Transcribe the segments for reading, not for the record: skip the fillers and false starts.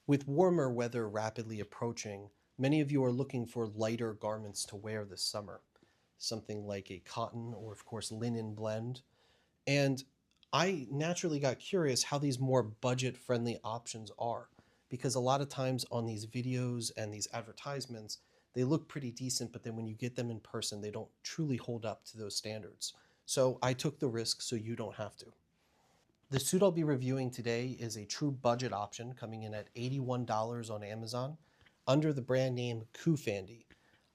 With warmer weather rapidly approaching, many of you are looking for lighter garments to wear this summer. Something like a cotton or, of course, linen blend. And I naturally got curious how these more budget friendly options are, because a lot of times on these videos and these advertisements, they look pretty decent, but then when you get them in person, they don't truly hold up to those standards. So I took the risk so you don't have to. The suit I'll be reviewing today is a true budget option coming in at $81 on Amazon under the brand name Coofandy.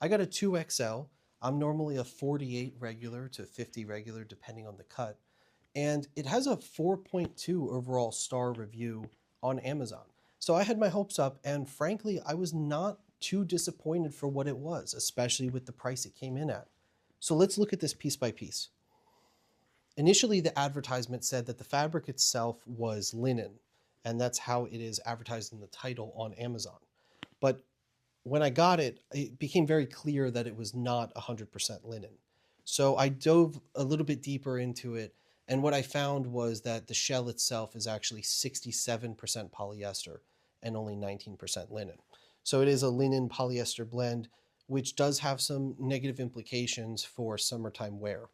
I got a 2XL. I'm normally a 48 regular to 50 regular depending on the cut. And it has a 4.2 overall star review on Amazon. So I had my hopes up, and frankly, I was not too disappointed for what it was, especially with the price it came in at. So let's look at this piece by piece. Initially, the advertisement said that the fabric itself was linen, and that's how it is advertised in the title on Amazon. But when I got it, it became very clear that it was not 100% linen. So I dove a little bit deeper into it, and what I found was that the shell itself is actually 67% polyester and only 19% linen. So it is a linen polyester blend, which does have some negative implications for summertime wear.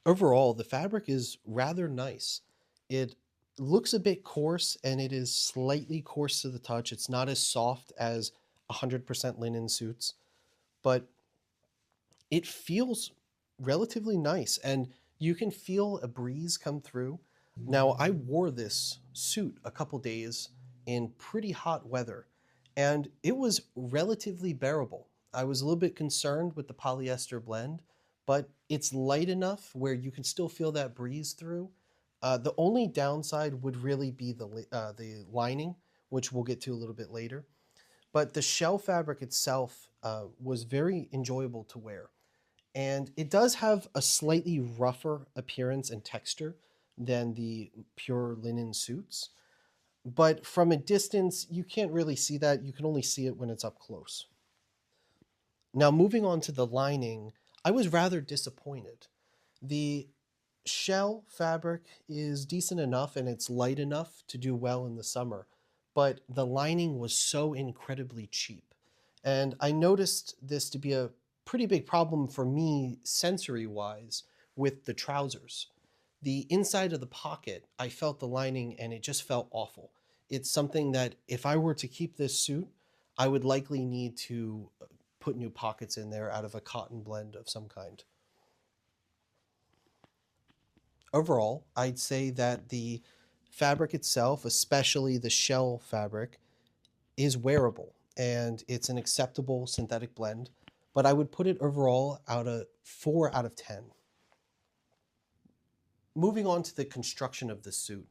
Overall, the fabric is rather nice. It looks a bit coarse and it is slightly coarse to the touch. It's not as soft as 100% linen suits, but it feels relatively nice and you can feel a breeze come through. Now, I wore this suit a couple days in pretty hot weather and it was relatively bearable. I was a little bit concerned with the polyester blend, but it's light enough where you can still feel that breeze through. The only downside would really be the lining, which we'll get to a little bit later. But the shell fabric itself was very enjoyable to wear. And it does have a slightly rougher appearance and texture than the pure linen suits. But from a distance, you can't really see that. You can only see it when it's up close. Now, moving on to the lining, I was rather disappointed. The shell fabric is decent enough and it's light enough to do well in the summer, but the lining was so incredibly cheap. And I noticed this to be a pretty big problem for me sensory wise with the trousers. The inside of the pocket, I felt the lining and it just felt awful. It's something that if I were to keep this suit, I would likely need to put new pockets in there out of a cotton blend of some kind. Overall, I'd say that the fabric itself, especially the shell fabric, is wearable and it's an acceptable synthetic blend, but I would put it overall out of 4 out of 10. Moving on to the construction of the suit,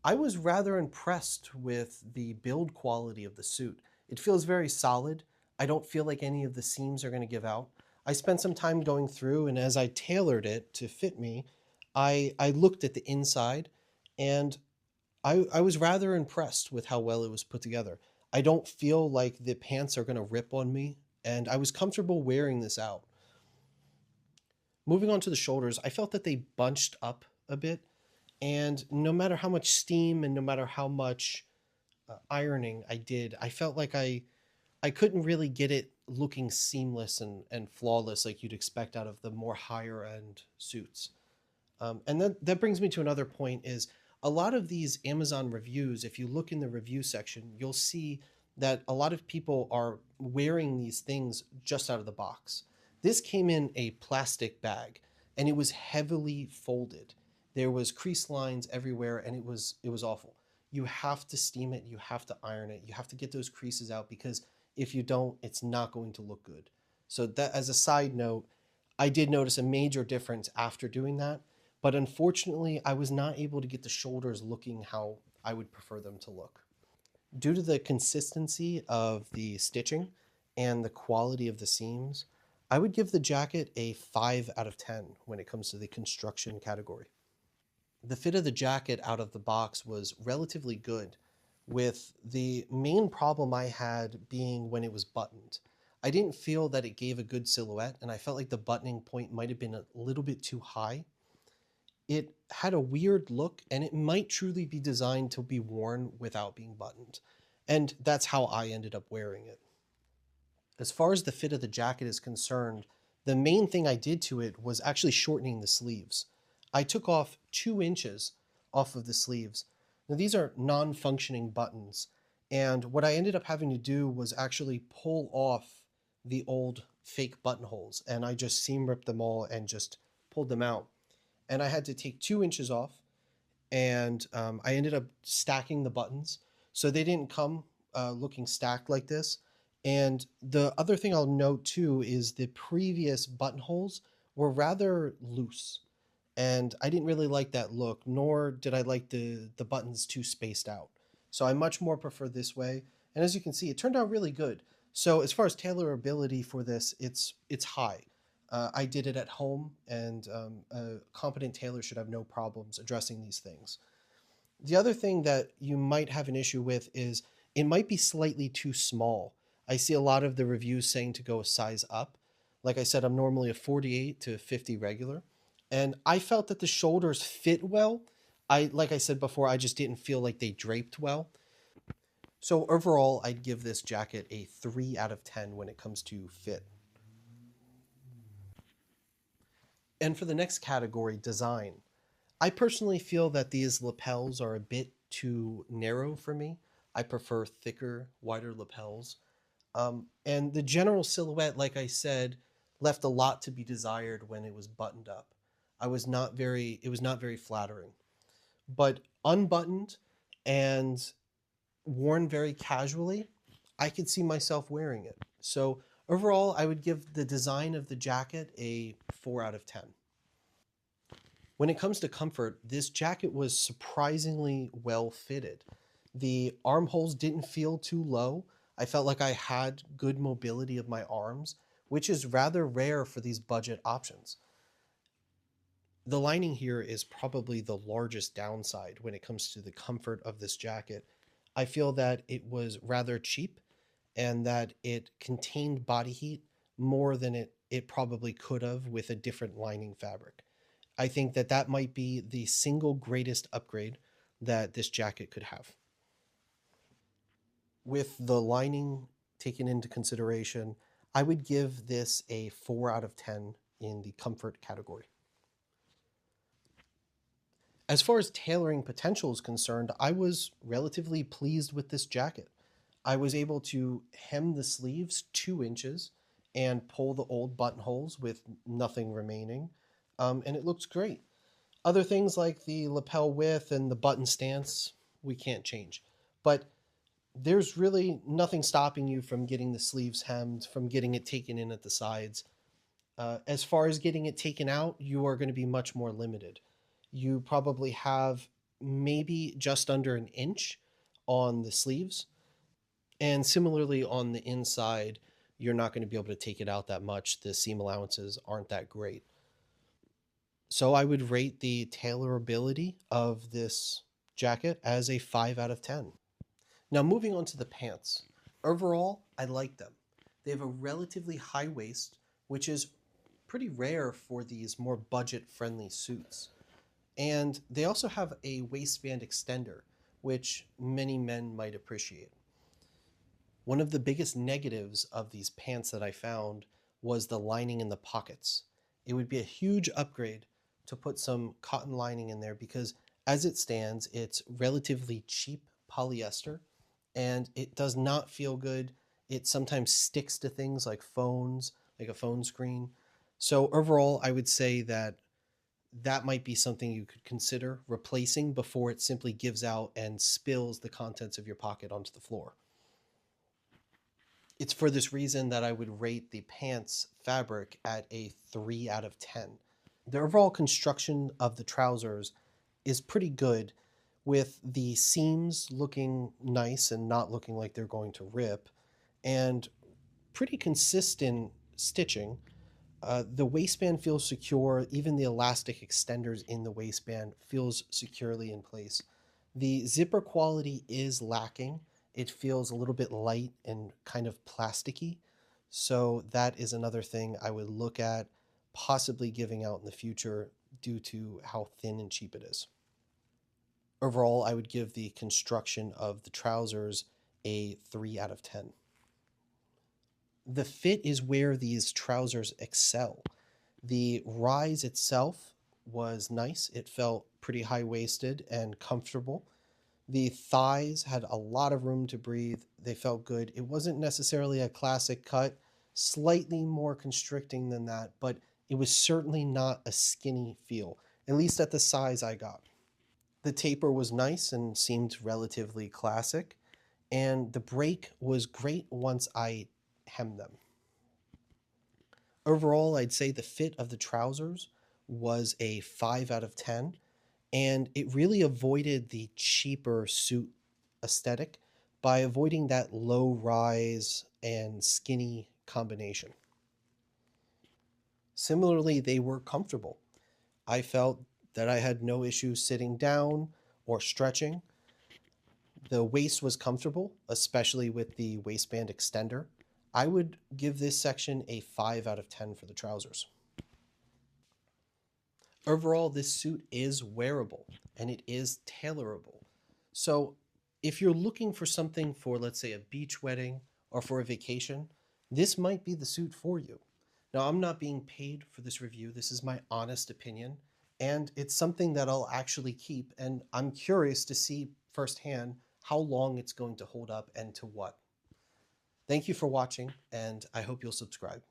I was rather impressed with the build quality of the suit. It feels very solid. I don't feel like any of the seams are going to give out. I spent some time going through, and as I tailored it to fit me, I looked at the inside, and I was rather impressed with how well it was put together. I don't feel like the pants are going to rip on me, and I was comfortable wearing this out. Moving on to the shoulders, I felt that they bunched up a bit, and no matter how much steam and no matter how much ironing I did, I felt like I couldn't really get it looking seamless and flawless like you'd expect out of the more higher end suits. And that brings me to another point is a lot of these Amazon reviews, if you look in the review section, you'll see that a lot of people are wearing these things just out of the box. This came in a plastic bag and it was heavily folded. There was crease lines everywhere and it was awful. You have to steam it, you have to iron it, you have to get those creases out because if you don't, it's not going to look good. So that as a side note, I did notice a major difference after doing that, but unfortunately, I was not able to get the shoulders looking how I would prefer them to look. Due to the consistency of the stitching and the quality of the seams, I would give the jacket a 5 out of 10 when it comes to the construction category. The fit of the jacket out of the box was relatively good, with the main problem I had being when it was buttoned. I didn't feel that it gave a good silhouette, and I felt like the buttoning point might have been a little bit too high. It had a weird look and it might truly be designed to be worn without being buttoned. And that's how I ended up wearing it. As far as the fit of the jacket is concerned, the main thing I did to it was actually shortening the sleeves. I took off 2 inches off of the sleeves. Now, these are non functioning buttons. And what I ended up having to do was actually pull off the old fake buttonholes. And I just seam ripped them all and just pulled them out. And I had to take 2 inches off, and I ended up stacking the buttons so they didn't come looking stacked like this. And the other thing I'll note too is the previous buttonholes were rather loose, and I didn't really like that look, nor did I like the buttons too spaced out. So I much more prefer this way. And as you can see, it turned out really good. So as far as tailorability for this, it's high. I did it at home, and a competent tailor should have no problems addressing these things. The other thing that you might have an issue with is it might be slightly too small. I see a lot of the reviews saying to go a size up. Like I said, I'm normally a 48 to 50 regular, and I felt that the shoulders fit well. Like I said before, I just didn't feel like they draped well. So overall, I'd give this jacket a 3 out of 10 when it comes to fit. And for the next category, design. I personally feel that these lapels are a bit too narrow for me. I prefer thicker, wider lapels. And the general silhouette, like I said, left a lot to be desired when it was buttoned up. It was not very flattering. But unbuttoned and worn very casually, I could see myself wearing it. So overall, I would give the design of the jacket a 4 out of 10. When it comes to comfort, this jacket was surprisingly well fitted. The armholes didn't feel too low. I felt like I had good mobility of my arms, which is rather rare for these budget options. The lining here is probably the largest downside when it comes to the comfort of this jacket. I feel that it was rather cheap and that it contained body heat more than it probably could have with a different lining fabric. I think that that might be the single greatest upgrade that this jacket could have. With the lining taken into consideration, I would give this a 4 out of 10 in the comfort category. As far as tailoring potential is concerned, I was relatively pleased with this jacket. I was able to hem the sleeves 2 inches and pull the old buttonholes with nothing remaining, and it looks great. Other things like the lapel width and the button stance, we can't change. But there's really nothing stopping you from getting the sleeves hemmed, from getting it taken in at the sides. As far as getting it taken out, you are going to be much more limited. You probably have maybe just under an inch on the sleeves. And similarly on the inside, you're not going to be able to take it out that much. The seam allowances aren't that great. So I would rate the tailorability of this jacket as a 5 out of 10. Now, moving on to the pants. Overall, I like them. They have a relatively high waist, which is pretty rare for these more budget friendly suits. And they also have a waistband extender, which many men might appreciate. One of the biggest negatives of these pants that I found was the lining in the pockets. It would be a huge upgrade to put some cotton lining in there because as it stands, it's relatively cheap polyester and it does not feel good. It sometimes sticks to things like phones, like a phone screen. So overall, I would say that that might be something you could consider replacing before it simply gives out and spills the contents of your pocket onto the floor. It's for this reason that I would rate the pants fabric at a 3 out of 10. The overall construction of the trousers is pretty good, with the seams looking nice and not looking like they're going to rip, and pretty consistent stitching. The waistband feels secure. Even the elastic extenders in the waistband feels securely in place. The zipper quality is lacking. It feels a little bit light and kind of plasticky. So that is another thing I would look at possibly giving out in the future. due to how thin and cheap it is. Overall, I would give the construction of the trousers a 3 out of 10. The fit is where these trousers excel. The rise itself was nice. It felt pretty high waisted and comfortable. The thighs had a lot of room to breathe. They felt good. It wasn't necessarily a classic cut, slightly more constricting than that, but it was certainly not a skinny feel, at least at the size I got. The taper was nice and seemed relatively classic, and the break was great once I hemmed them. Overall, I'd say the fit of the trousers was a 5 out of 10, and it really avoided the cheaper suit aesthetic by avoiding that low rise and skinny combination. Similarly, they were comfortable. I felt that I had no issue sitting down or stretching. The waist was comfortable, especially with the waistband extender. I would give this section a 5 out of 10 for the trousers. Overall, this suit is wearable and it is tailorable. So if you're looking for something for, let's say, a beach wedding or for a vacation, this might be the suit for you. Now, I'm not being paid for this review. This is my honest opinion, and it's something that I'll actually keep, and I'm curious to see firsthand how long it's going to hold up and to what. Thank you for watching, and I hope you'll subscribe.